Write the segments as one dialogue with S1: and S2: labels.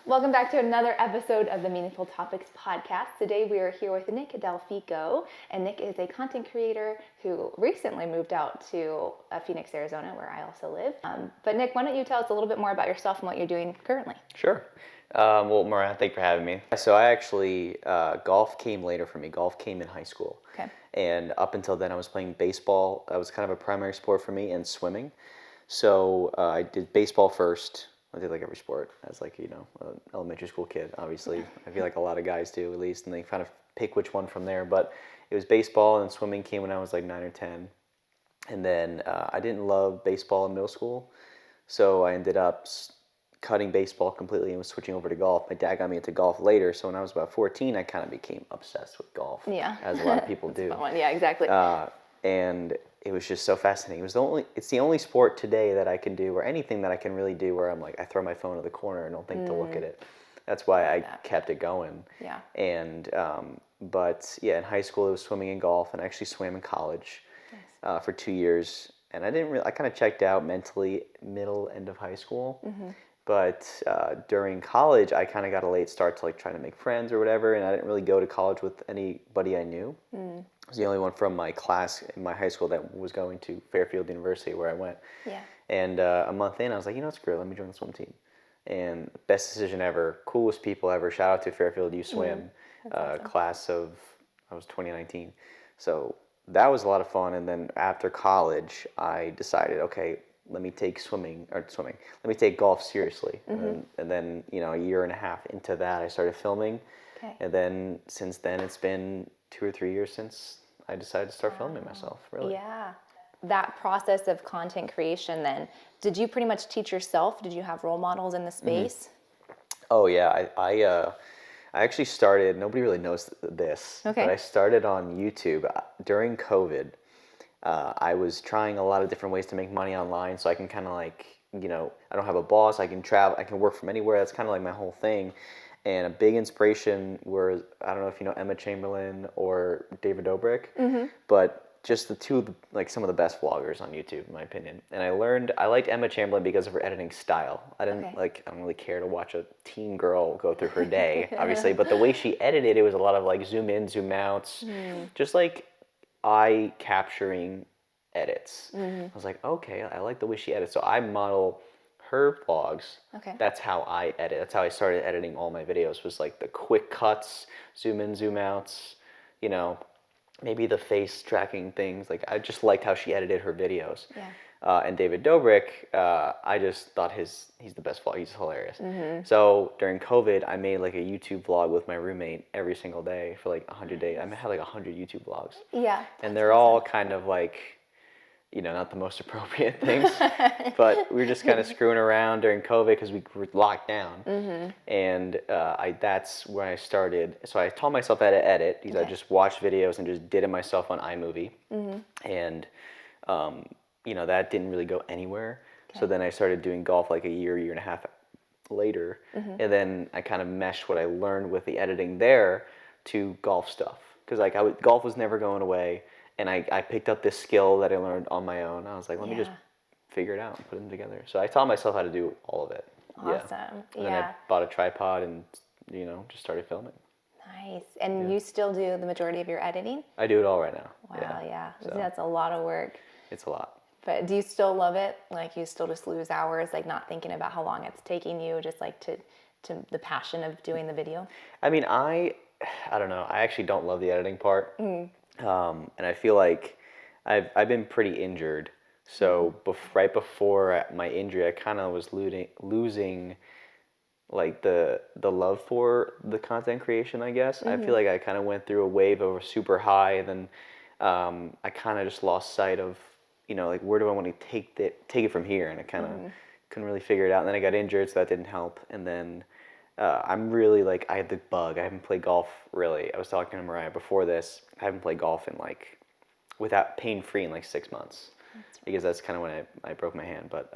S1: Welcome back to another episode of the Meaningful Topics podcast. Today we are here with Nick Delfico, and Nick is a content creator who recently moved out to Phoenix, Arizona, where I also live. But Nick, why don't you tell us a little bit more about yourself and what you're doing currently?
S2: Sure. Well, Mariah, thank you for having me. So I actually, golf came later for me. Golf came in high school.
S1: Okay.
S2: And up until then, I was playing baseball. That was kind of a primary sport for me, and swimming. So I did baseball first. I did like every sport as like, an elementary school kid, obviously. I feel like a lot of guys do at least, and they kind of pick which one from there. But it was baseball, and swimming came when I was like 9 or 10. And then I didn't love baseball in middle school, so I ended up cutting baseball completely and was switching over to golf. My dad got me into golf later, so when I was about 14, I kind of became obsessed with golf, as a lot of people do.
S1: Yeah, exactly.
S2: And it was just so fascinating. It's the only sport today that I can do, or anything that I can really do, where I'm like, I throw my phone in the corner and don't think to look at it. That's why I kept it going.
S1: Yeah.
S2: And but yeah, in high school it was swimming and golf, and I actually swam in college for 2 years. And I kind of checked out mentally end of high school. But during college, I kind of got a late start to like trying to make friends or whatever, and I didn't really go to college with anybody I knew. I was the only one from my class in my high school that was going to Fairfield University, where I went.
S1: Yeah.
S2: And a month in, I was like, screw it, let me join the swim team. And best decision ever, coolest people ever. Shout out to Fairfield U Swim,
S1: awesome.
S2: class of, I was 2019. So that was a lot of fun. And then after college, I decided, okay, let me take golf seriously. And then, a year and a half into that, I started filming.
S1: Okay.
S2: And then since then, it's been 2 or 3 years since I decided to start filming myself, really.
S1: Yeah. That process of content creation then, did you pretty much teach yourself? Did you have role models in the space?
S2: Oh, yeah. I actually started, nobody really knows this,
S1: Okay.
S2: but I started on YouTube during COVID. I was trying a lot of different ways to make money online, so I can kind of like, I don't have a boss, I can travel, I can work from anywhere. That's kind of like my whole thing. And a big inspiration were, I don't know if you know Emma Chamberlain or David Dobrik, but just the two, like some of the best vloggers on YouTube, in my opinion. And I liked Emma Chamberlain because of her editing style. I don't really care to watch a teen girl go through her day, obviously, but the way she edited, it was a lot of like zoom in, zoom outs, just like eye capturing edits. I was like, okay, I like the way she edits. So I model her vlogs.
S1: Okay.
S2: That's how I edit. That's how I started editing all my videos, was like the quick cuts, zoom in, zoom outs, maybe the face tracking things. Like I just liked how she edited her videos.
S1: Yeah.
S2: And David Dobrik, I just thought he's the best vlog. He's hilarious. So during COVID, I made like a YouTube vlog with my roommate every single day for like 100 days. I had like 100 YouTube vlogs.
S1: Yeah.
S2: And they're all kind of like, not the most appropriate things, but we were just kind of screwing around during COVID because we were locked down. And that's when I started. So I taught myself how to edit because I just watched videos and just did it myself on iMovie. And, that didn't really go anywhere. Okay. So then I started doing golf like a year and a half later. And then I kind of meshed what I learned with the editing there to golf stuff. Because like golf was never going away. And I picked up this skill that I learned on my own. I was like, let me just figure it out and put them together. So I taught myself how to do all of it.
S1: Awesome.
S2: And then I bought a tripod and, just started filming.
S1: Nice. And you still do the majority of your editing?
S2: I do it all right now.
S1: Wow, yeah. So that's a lot of work.
S2: It's a lot.
S1: But do you still love it? Like you still just lose hours, like not thinking about how long it's taking you, just like to the passion of doing the video?
S2: I mean, I don't know. I actually don't love the editing part. And I feel like I've been pretty injured. So right before my injury, I kind of was losing like the love for the content creation, I guess. I feel like I kind of went through a wave of a super high, and then I kind of just lost sight of, like where do I want to take it from here? And I kind of couldn't really figure it out. And then I got injured, so that didn't help. And then I'm really like, I had the bug. I haven't played golf really. I was talking to Mariah before this. I haven't played golf in like, without pain-free in like 6 months. Because that's kind of when I broke my hand. But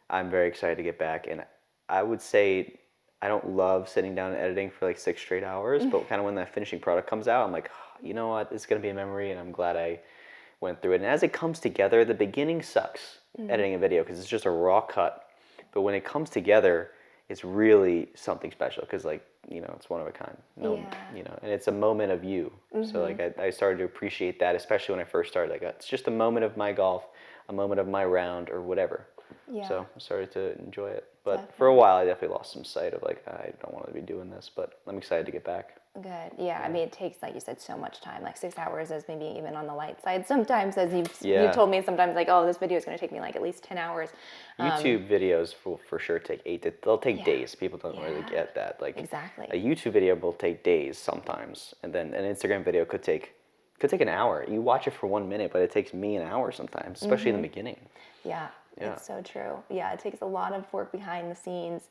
S2: I'm very excited to get back. And I would say I don't love sitting down and editing for like 6 straight hours. But kind of when that finishing product comes out, I'm like, you know what? It's going to be a memory. And I'm glad I went through it. And as it comes together, the beginning sucks editing a video because it's just a raw cut. But when it comes together, it's really something special because like it's one of a kind. No,
S1: Yeah.
S2: and it's a moment of you. So like I started to appreciate that, especially when I first started. Like it's just a moment of my golf, a moment of my round or whatever.
S1: Yeah.
S2: So I started to enjoy it. But for a
S1: Definitely.
S2: while, I definitely lost some sight of like I don't want to be doing this, but I'm excited to get back.
S1: Good. Yeah. I mean, it takes, like you said, so much time. Like 6 hours is maybe even on the light side. Sometimes, as you
S2: Yeah.
S1: told me, sometimes like, oh, this video is going to take me like at least 10 hours.
S2: YouTube videos will for sure take they'll take
S1: Yeah.
S2: days. People don't really
S1: Yeah.
S2: get that. Like
S1: Exactly.
S2: a YouTube video will take days sometimes, and then an Instagram video could take an hour. You watch it for 1 minute, but it takes me an hour sometimes, especially in the beginning.
S1: Yeah,
S2: Yeah.
S1: it's so true. Yeah, it takes a lot of work behind the scenes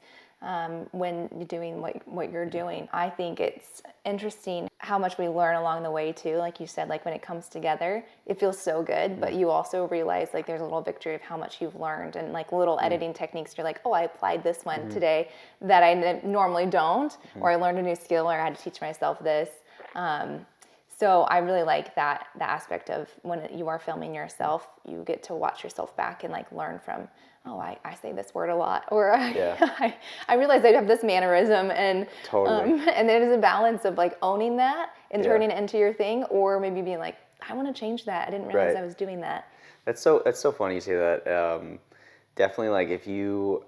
S1: when you're doing what you're doing. I think it's interesting how much we learn along the way too. Like you said, like when it comes together, it feels so good, but you also realize like there's a little victory of how much you've learned and like little editing techniques. You're like, oh, I applied this one today that I normally don't, or I learned a new skill, or I had to teach myself this. So I really like that the aspect of when you are filming yourself, you get to watch yourself back and like learn from, oh, I say this word a lot, or
S2: Yeah.
S1: I realize I have this mannerism, and
S2: Totally.
S1: and there's a balance of like owning that and
S2: Yeah.
S1: turning it into your thing, or maybe being like, I want to change that. I didn't realize
S2: Right.
S1: I was doing that.
S2: That's so funny you say that. Definitely, like if you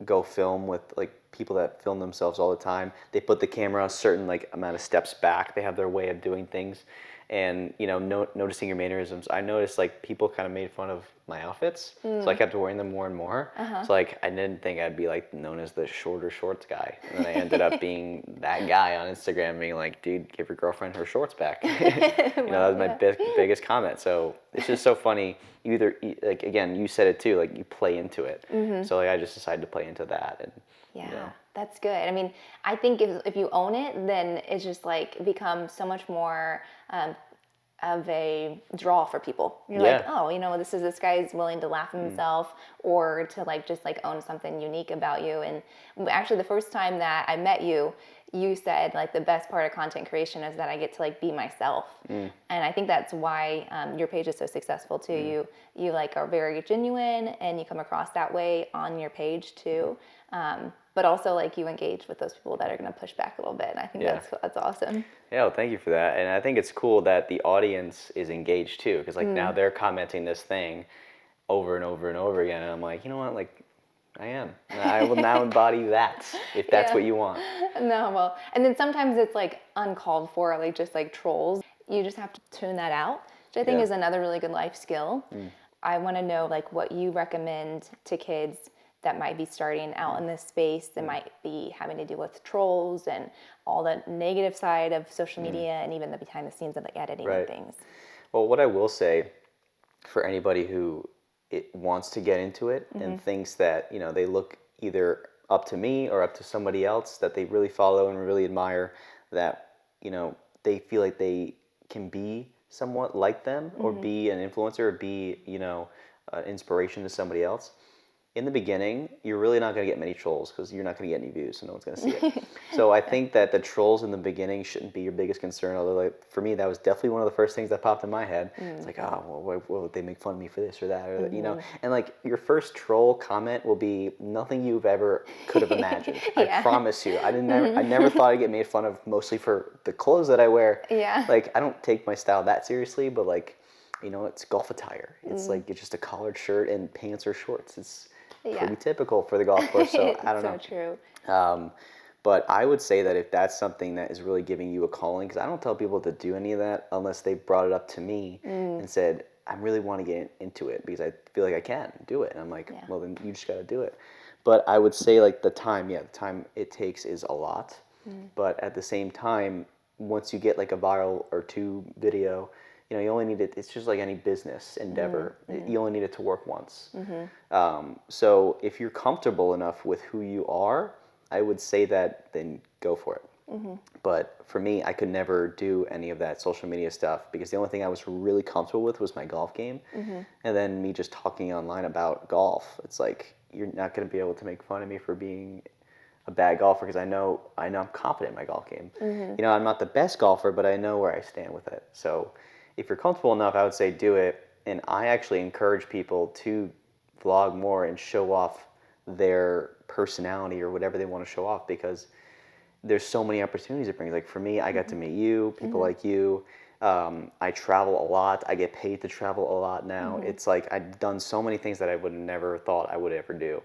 S2: go film with like people that film themselves all the time, they put the camera a certain like amount of steps back. They have their way of doing things, and noticing your mannerisms. I noticed like people kind of made fun of my outfits, so I kept wearing them more and more. So like I didn't think I'd be like known as the shorter shorts guy, and then I ended up being that guy on Instagram, being like, dude, give your girlfriend her shorts back. That was my biggest comment. So it's just so funny. You either like again, you said it too, like you play into it. So like I just decided to play into that, and
S1: Yeah, that's good. I mean, I think if you own it, then it's just like becomes so much more of a draw for people. You're like,
S2: Yeah.
S1: oh, this guy's willing to laugh at himself or to like just like own something unique about you. And actually, the first time that I met you, you said like the best part of content creation is that I get to like be myself. And I think that's why your page is so successful too. You like are very genuine and you come across that way on your page too. But also like you engage with those people that are going to push back a little bit. And I think that's awesome.
S2: Yeah, well, thank you for that. And I think it's cool that the audience is engaged too, because like now they're commenting this thing over and over and over again, and I'm like, you know what, like I am. And I will now embody that if that's what you want.
S1: No, well, and then sometimes it's like uncalled for, like just like trolls. You just have to tune that out, which I think is another really good life skill. I want to know like what you recommend to kids that might be starting out in this space, that might be having to deal with trolls and all the negative side of social media and even the behind the scenes of like editing and things.
S2: Well, what I will say for anybody who wants to get into it and thinks that they look either up to me or up to somebody else that they really follow and really admire, that they feel like they can be somewhat like them or be an influencer or be an inspiration to somebody else. In the beginning, you're really not going to get many trolls because you're not going to get any views, so no one's going to see it. So I think that the trolls in the beginning shouldn't be your biggest concern. Although, like for me, that was definitely one of the first things that popped in my head. It's like, oh, well, why would they make fun of me for this or that, or And like your first troll comment will be nothing you've ever could have imagined. I promise you. I never thought I'd get made fun of, mostly for the clothes that I wear.
S1: Yeah.
S2: Like I don't take my style that seriously, but like it's golf attire. It's like it's just a collared shirt and pants or shorts. It's pretty typical for the golf course, so I don't know.
S1: So true.
S2: But I would say that if that's something that is really giving you a calling, because I don't tell people to do any of that unless they brought it up to me and said, I really want to get into it because I feel like I can do it. And I'm like, well, then you just got to do it. But I would say like the time it takes is a lot. But at the same time, once you get like a viral or two video, you only need it. It's just like any business endeavor. You only need it to work once. So if you're comfortable enough with who you are, I would say that then go for it. But for me, I could never do any of that social media stuff because the only thing I was really comfortable with was my golf game. And then me just talking online about golf. It's like, you're not going to be able to make fun of me for being a bad golfer because I know I'm confident in my golf game. I'm not the best golfer, but I know where I stand with it. So if you're comfortable enough, I would say do it. And I actually encourage people to vlog more and show off their personality or whatever they want to show off, because there's so many opportunities it brings. Like for me, I got to meet you, people like you. I travel a lot. I get paid to travel a lot now. It's like I've done so many things that I would have never thought I would ever do.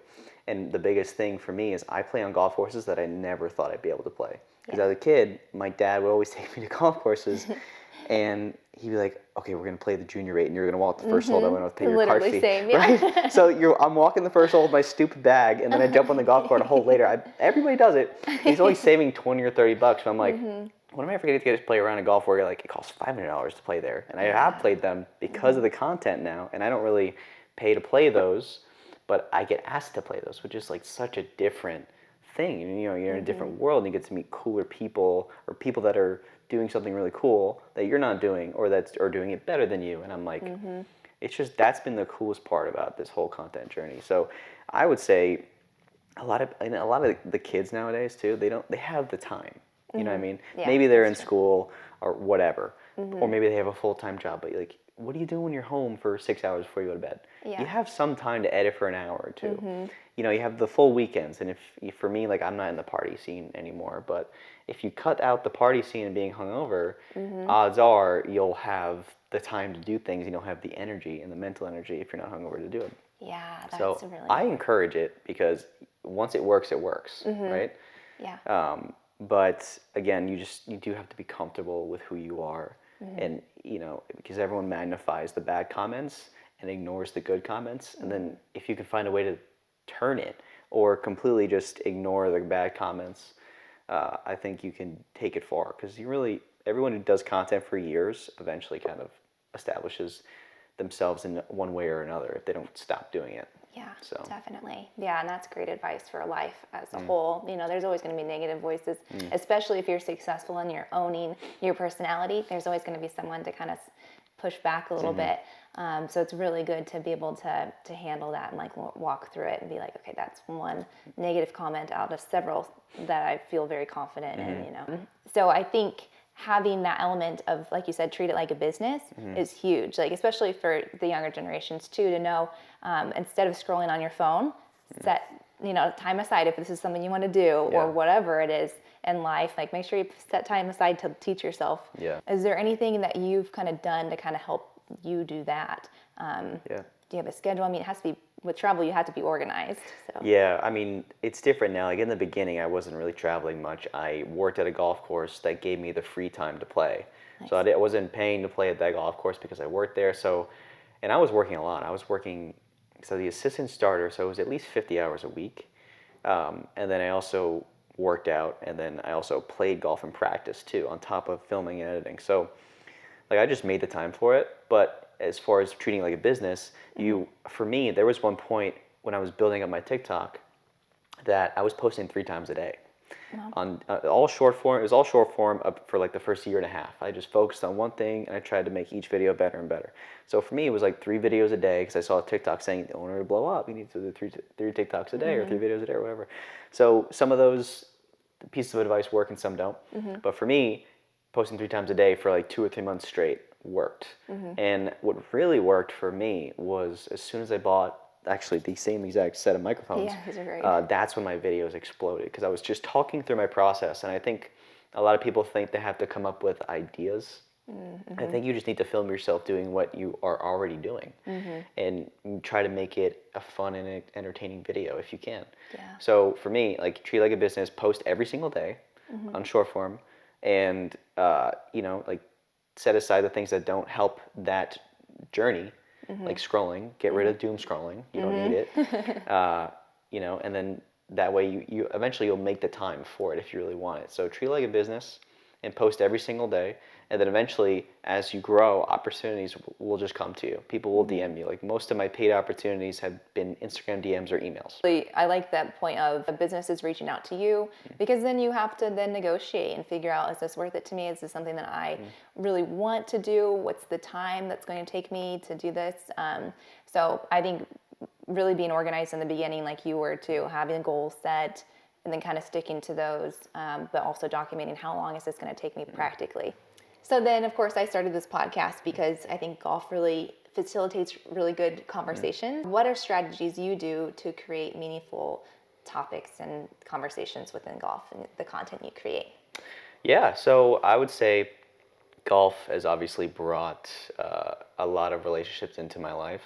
S2: And the biggest thing for me is I play on golf courses that I never thought I'd be able to play. Because as a kid, my dad would always take me to golf courses, and he'd be like, "Okay, we're gonna play the junior 8, and you're gonna walk the first hole. Then I'm gonna pay your cart fee."
S1: Same, yeah.
S2: Right? So I'm walking the first hole with my stupid bag, and then I jump on the golf cart a hole later. Everybody does it. He's only saving $20 or $30, but I'm like, when am I forgetting to get to play around a golf where like it costs $500 to play there? And I have played them because of the content now, and I don't really pay to play those, but I get asked to play those, which is like such a different thing. You know, you're in a different world, and you get to meet cooler people, or people that are doing something really cool that you're not doing, or are doing it better than you. And I'm like, it's just, that's been the coolest part about this whole content journey. So I would say a lot of the kids nowadays too, they have the time. You know what I mean?
S1: Yeah,
S2: maybe they're in school or whatever, or maybe they have a full-time job, but like, what do you do when you're home for 6 hours before you go to bed?
S1: Yeah.
S2: You have some time to edit for an hour or two. You know, you have the full weekends, and for me, like, I'm not in the party scene anymore, but if you cut out the party scene and being hungover, odds are you'll have the time to do things, and you'll have the energy and the mental energy if you're not hungover to do it.
S1: Yeah, that's
S2: So
S1: really
S2: I
S1: important.
S2: encourage it, because once it works, right?
S1: Yeah.
S2: But again, you do have to be comfortable with who you are, and you know, because everyone magnifies the bad comments and ignores the good comments, and then if you can find a way to turn it or completely just ignore the bad comments, I think you can take it far, because everyone who does content for years eventually kind of establishes themselves in one way or another if they don't stop doing it.
S1: Yeah,
S2: So.
S1: definitely. Yeah, and that's great advice for life as a whole. You know, there's always going to be negative voices, especially if you're successful and you're owning your personality. There's always going to be someone to kind of push back a little bit. So it's really good to be able to handle that and like walk through it and be like, okay, that's one negative comment out of several that I feel very confident in, you know. So I think having that element of, like you said, treat it like a business is huge. Like, especially for the younger generations too, to know, instead of scrolling on your phone, set, you know, time aside if this is something you want to do, or whatever it is in life, like make sure you set time aside to teach yourself.
S2: Yeah.
S1: Is there anything that you've kind of done to kind of help you do that?
S2: Yeah.
S1: Do you have a schedule? I mean, it has to be, with travel, you have to be organized. So.
S2: Yeah, I mean, it's different now. Like in the beginning, I wasn't really traveling much. I worked at a golf course that gave me the free time to play.
S1: Nice.
S2: So I wasn't paying to play at that golf course because I worked there. So, and I was working a lot. I was working, so the assistant starter, so it was at least 50 hours a week. And then I also worked out, and then I also played golf and practice too, on top of filming and editing. So, like, I just made the time for it. But as far as treating it like a business, for me, there was one point when I was building up my TikTok that I was posting 3 times a day.
S1: Wow.
S2: On all short form. It was all short form up for like the first year and a half. I just focused on one thing, and I tried to make each video better and better. So for me, it was like 3 videos a day, because I saw a TikTok saying, in order to blow up, you need to do three TikToks a day, or 3 videos a day, or whatever. So some of those pieces of advice work and some don't. But for me, posting 3 times a day for like 2 or 3 months straight worked. And what really worked for me was, as soon as I bought actually the same exact set of microphones,
S1: Yeah, these are great.
S2: that's when my videos exploded, because I was just talking through my process. And I think a lot of people think they have to come up with ideas. I think you just need to film yourself doing what you are already doing, and try to make it a fun and entertaining video if you can.
S1: Yeah.
S2: So for me, like, treat it like a business, post every single day on short form, and you know, like, set aside the things that don't help that journey, like scrolling. Get rid of doom scrolling. You don't need it. You know, and then that way you eventually you'll make the time for it if you really want it. So treat it like a business and post every single day. And then eventually, as you grow, opportunities will just come to you. People will DM you. Like, most of my paid opportunities have been Instagram DMs or emails.
S1: I like that point of a business is reaching out to you, because then you have to then negotiate and figure out, is this worth it to me? Is this something that I really want to do? What's the time that's going to take me to do this? So I think really being organized in the beginning, like you were too, having goals set, and then kind of sticking to those, but also documenting how long is this going to take me practically. So then, of course, I started this podcast because I think golf really facilitates really good conversation. What are strategies you do to create meaningful topics and conversations within golf and the content you create?
S2: Yeah, so I would say golf has obviously brought a lot of relationships into my life,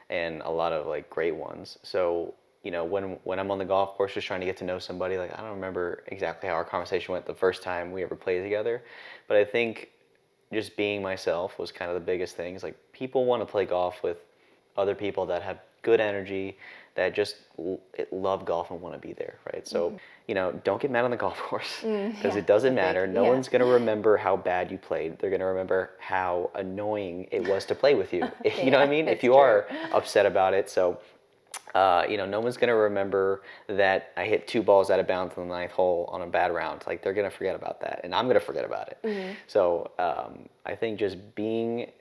S2: and a lot of like great ones. So when I'm on the golf course just trying to get to know somebody, like I don't remember exactly how our conversation went the first time we ever played together, but I think just being myself was kind of the biggest thing. It's like people want to play golf with other people that have good energy, that just love golf and want to be there, right? So, don't get mad on the golf course because
S1: Yeah,
S2: it doesn't
S1: that's a
S2: matter.
S1: big,
S2: No
S1: yeah.
S2: one's going to remember how bad you played. They're going to remember how annoying it was to play with you. You know what I mean? If
S1: It's
S2: you
S1: true.
S2: are upset about it. So, no one's going to remember that I hit 2 balls out of bounds in the ninth hole on a bad round. Like, they're going to forget about that, and I'm going to forget about it. So, I think just being,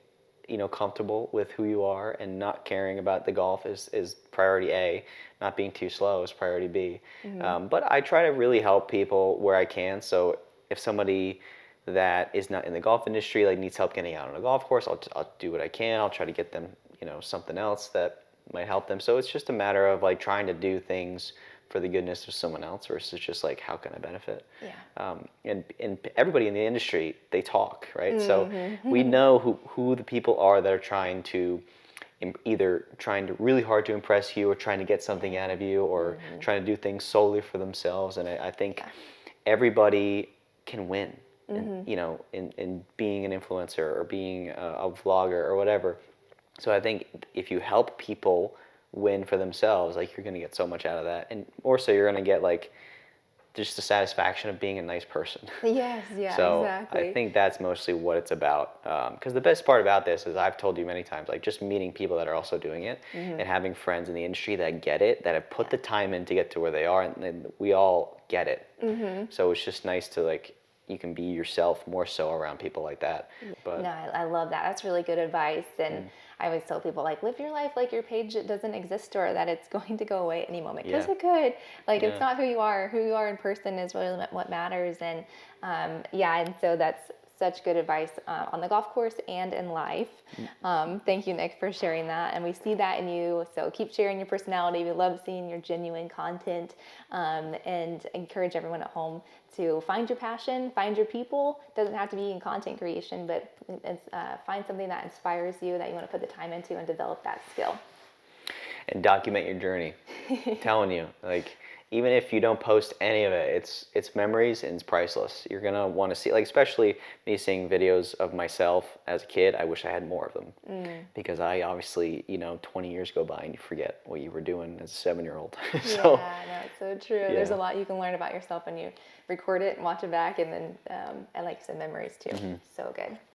S2: comfortable with who you are and not caring about the golf is priority A. Not being too slow is priority B. But I try to really help people where I can. So, if somebody that is not in the golf industry like needs help getting out on a golf course, I'll do what I can. I'll try to get them, something else that might help them. So it's just a matter of like trying to do things for the goodness of someone else versus just like how can I benefit.
S1: Yeah.
S2: And everybody in the industry, they talk, right? So we know who the people are that are trying to either trying to really hard to impress you or trying to get something out of you or trying to do things solely for themselves. And I think everybody can win in being an influencer or being a vlogger or whatever. So I think if you help people win for themselves, like you're going to get so much out of that. And also you're going to get like just the satisfaction of being a nice person.
S1: Yes, yeah,
S2: So I
S1: exactly.
S2: think that's mostly what it's about. Because the best part about this is I've told you many times, like just meeting people that are also doing it and having friends in the industry that get it, that have put the time in to get to where they are, and we all get it. So it's just nice to like, you can be yourself more so around people like that. But
S1: No, I love that. That's really good advice. And I always tell people, like, live your life like your page doesn't exist or that it's going to go away at any moment. Because
S2: Yeah.
S1: it could. Like, it's
S2: Yeah.
S1: not who you are. Who you are in person is really what matters. And yeah, and so that's such good advice on the golf course and in life. Thank you, Nick, for sharing that. And we see that in you. So keep sharing your personality. We love seeing your genuine content and encourage everyone at home to find your passion, find your people. It doesn't have to be in content creation, but find something that inspires you that you want to put the time into and develop that skill.
S2: And document your journey. Telling you, like, even if you don't post any of it, it's memories and it's priceless. You're gonna want to see, like, especially me seeing videos of myself as a kid. I wish I had more of them because I obviously, 20 years go by and you forget what you were doing as a 7-year-old. So
S1: Yeah, no, it's so true.
S2: yeah.
S1: There's a lot you can learn about yourself when you record it and watch it back, and then, and like you said, memories too. So good.